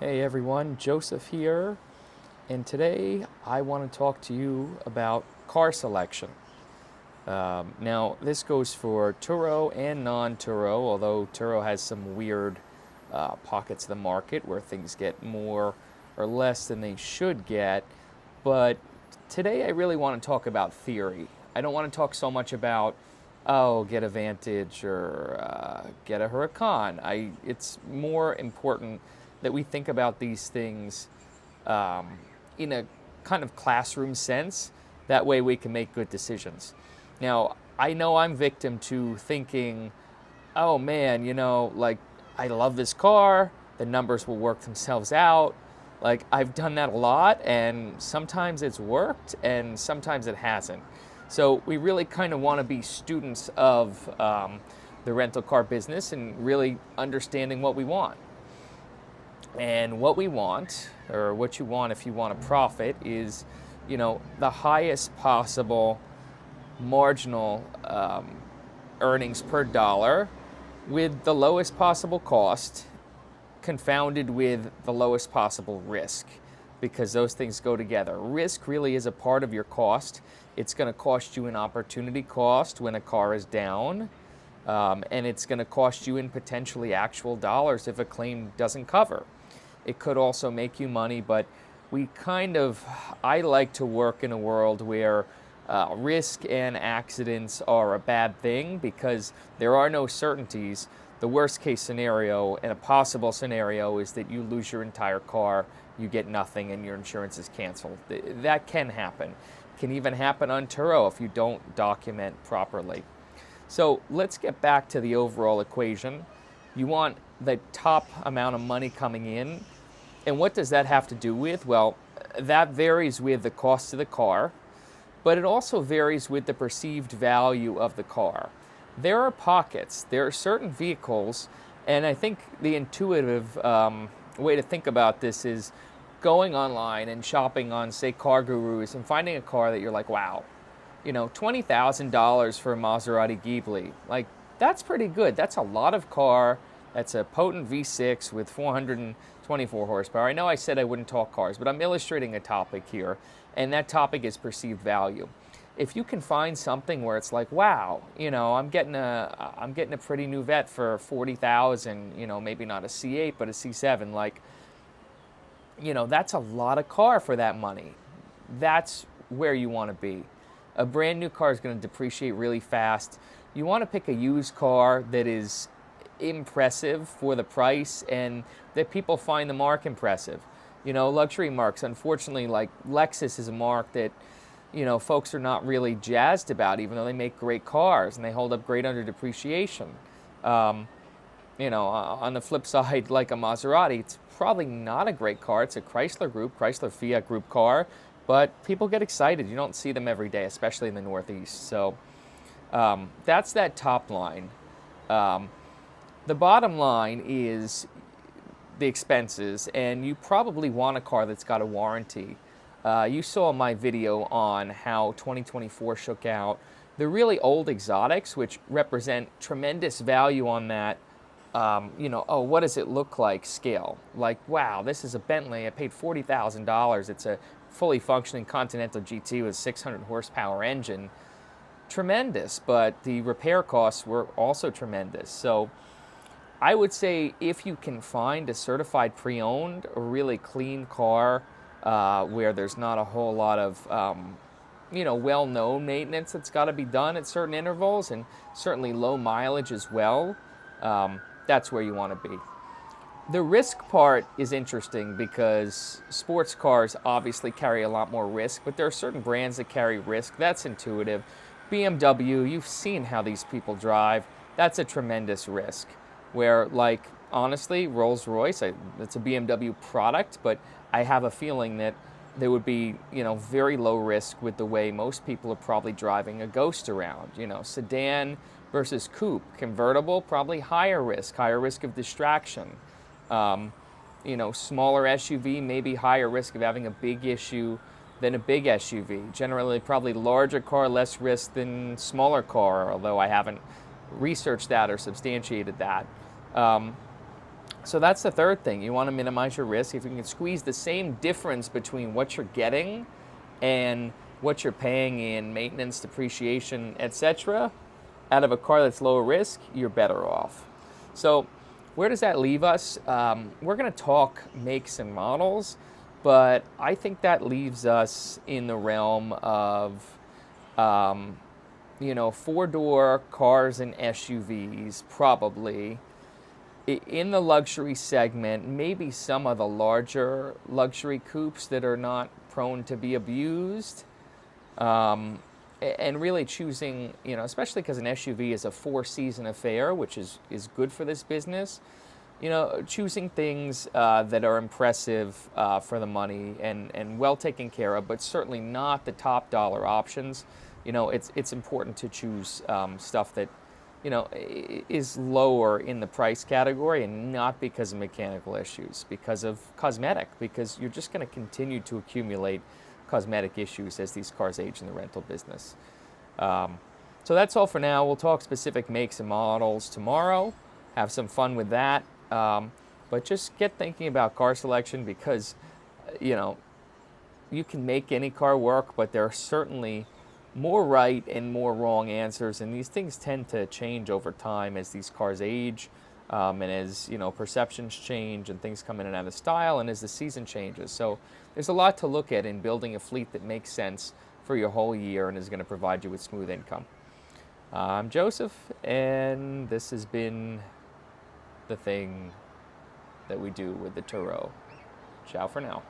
Hey everyone, Joseph here, and today I want to talk to you about car selection. Now, this goes for Turo and non-Turo, although Turo has some weird pockets of the market where things get more or less than they should get. But today I really want to talk about theory. I don't want to talk so much about, oh, get a Vantage or get a Huracan. It's more important that we think about these things in a kind of classroom sense. That way we can make good decisions. Now, I know I'm victim to thinking, oh man, like I love this car, the numbers will work themselves out. Like I've done that a lot, and sometimes it's worked and sometimes it hasn't. So we really kind of want to be students of the rental car business and really understanding what we want. And what we want, or what you want if you want to profit, is, the highest possible marginal earnings per dollar with the lowest possible cost confounded with the lowest possible risk, because those things go together. Risk really is a part of your cost. It's going to cost you an opportunity cost when a car is down, and it's going to cost you in potentially actual dollars if a claim doesn't cover. It could also make you money, but I like to work in a world where risk and accidents are a bad thing because there are no certainties. The worst case scenario and a possible scenario is that you lose your entire car, you get nothing, and your insurance is canceled. That can happen. It can even happen on Turo if you don't document properly. So let's get back to the overall equation. You want the top amount of money coming in. And what does that have to do with? Well, that varies with the cost of the car, but it also varies with the perceived value of the car. There are pockets, there are certain vehicles, and I think the intuitive way to think about this is going online and shopping on, say, Car Gurus and finding a car that you're like, wow, $20,000 for a Maserati Ghibli. Like, that's pretty good. That's a lot of car. That's a potent V6 with 424 horsepower. I know I said I wouldn't talk cars, but I'm illustrating a topic here, and that topic is perceived value. If you can find something where it's like, wow, I'm getting a pretty new vet for 40,000, maybe not a C8 but a C7, like, that's a lot of car for that money. That's where you want to be. A brand new car is going to depreciate really fast. You want to pick a used car that is impressive for the price and that people find the mark impressive. Luxury marks, unfortunately, like Lexus is a mark that, folks are not really jazzed about, even though they make great cars and they hold up great under depreciation. On the flip side, like a Maserati, it's probably not a great car. It's a Chrysler Fiat Group car, but people get excited. You don't see them every day, especially in the Northeast. So that's that top line. The bottom line is the expenses, and you probably want a car that's got a warranty. You saw my video on how 2024 shook out. The really old exotics, which represent tremendous value on that, oh, what does it look like scale? Like, wow, this is a Bentley. I paid $40,000. It's a fully functioning Continental GT with 600 horsepower engine. Tremendous, but the repair costs were also tremendous. So I would say if you can find a certified pre-owned, a really clean car where there's not a whole lot of well-known maintenance that's got to be done at certain intervals, and certainly low mileage as well, that's where you want to be. The risk part is interesting because sports cars obviously carry a lot more risk, but there are certain brands that carry risk. That's intuitive. BMW, you've seen how these people drive. That's a tremendous risk. Where, like, honestly, Rolls-Royce, it's a BMW product, but I have a feeling that there would be, very low risk with the way most people are probably driving a Ghost around. Sedan versus coupe. Convertible, probably higher risk of distraction. Smaller SUV, maybe higher risk of having a big issue than a big SUV. Generally, probably larger car, less risk than smaller car, although I haven't researched that or substantiated that. So that's the third thing. You want to minimize your risk. If you can squeeze the same difference between what you're getting and what you're paying in maintenance, depreciation, etc., out of a car that's lower risk, you're better off. So where does that leave us? We're going to talk makes and models, but I think that leaves us in the realm of, four-door cars and SUVs, probably. In the luxury segment, maybe some of the larger luxury coupes that are not prone to be abused. And really choosing, especially because an SUV is a 4-season affair, which is good for this business, choosing things that are impressive for the money and well taken care of, but certainly not the top dollar options. It's important to choose stuff that, is lower in the price category, and not because of mechanical issues, because of cosmetic, because you're just going to continue to accumulate cosmetic issues as these cars age in the rental business. So that's all for now. We'll talk specific makes and models tomorrow. Have some fun with that. But just get thinking about car selection, because, you can make any car work, but there are certainly more right and more wrong answers, and these things tend to change over time as these cars age, and as perceptions change and things come in and out of style, and as the season changes. So there's a lot to look at in building a fleet that makes sense for your whole year and is going to provide you with smooth income. I'm Joseph, and this has been the thing that we do with the Turo. Ciao for now.